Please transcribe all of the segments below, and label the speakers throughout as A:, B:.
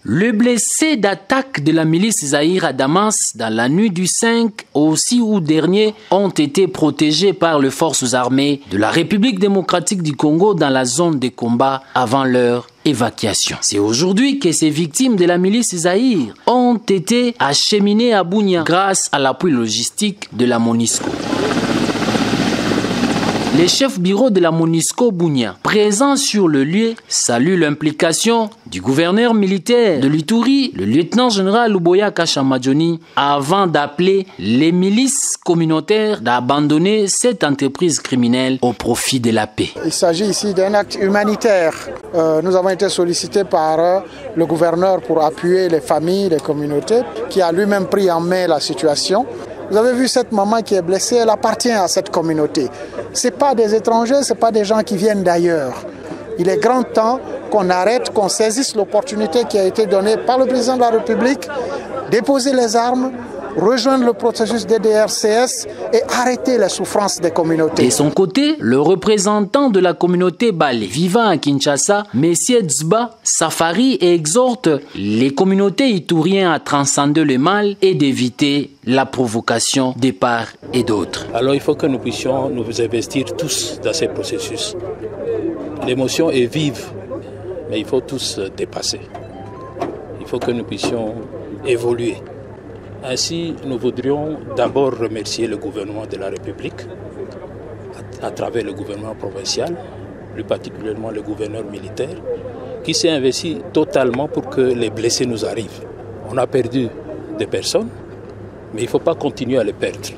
A: Le blessé d'attaque de la milice Zahir à Damas dans la nuit du 5 au 6 août dernier ont été protégés par les forces armées de la République démocratique du Congo dans la zone de combat avant leur évacuation. C'est aujourd'hui que ces victimes de la milice Zahir ont été acheminées à Bunia grâce à l'appui logistique de la MONUSCO. Le chef bureau de la MONUSCO Bunia, présent sur le lieu, salue l'implication du gouverneur militaire de l'Ituri, le lieutenant-général Luboya Kashamadjoni, avant d'appeler les milices communautaires d'abandonner cette entreprise criminelle au profit de la paix.
B: Il s'agit ici d'un acte humanitaire. Nous avons été sollicités par le gouverneur pour appuyer les familles, les communautés, qui a lui-même pris en main la situation. Vous avez vu cette maman qui est blessée, elle appartient à cette communauté. Ce n'est pas des étrangers, ce n'est pas des gens qui viennent d'ailleurs. Il est grand temps qu'on arrête, qu'on saisisse l'opportunité qui a été donnée par le président de la République, déposer les armes, rejoindre le processus DDRCS et arrêter les souffrances des communautés.
A: De son côté, le représentant de la communauté Balé vivant à Kinshasa, M. Dzba Safari, exhorte les communautés ituriennes à transcender le mal et d'éviter la provocation des parts et d'autres.
C: Alors il faut que nous puissions nous investir tous dans ces processus. L'émotion est vive, mais il faut tous dépasser. Il faut que nous puissions évoluer. Ainsi, nous voudrions d'abord remercier le gouvernement de la République, à travers le gouvernement provincial, plus particulièrement le gouverneur militaire, qui s'est investi totalement pour que les blessés nous arrivent. On a perdu des personnes, mais il ne faut pas continuer à les perdre.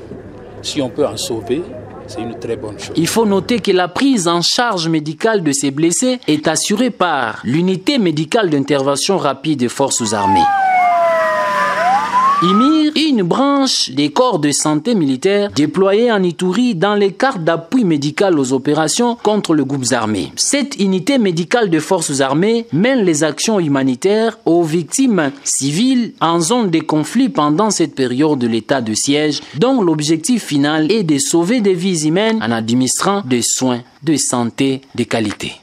C: Si on peut en sauver, c'est une très bonne chose.
A: Il faut noter que la prise en charge médicale de ces blessés est assurée par l'unité médicale d'intervention rapide des forces armées. IMIR est une branche des corps de santé militaires déployés en Ituri dans les cartes d'appui médical aux opérations contre les groupes armés. Cette unité médicale de forces armées mène les actions humanitaires aux victimes civiles en zone de conflit pendant cette période de l'état de siège, dont l'objectif final est de sauver des vies humaines en administrant des soins de santé de qualité.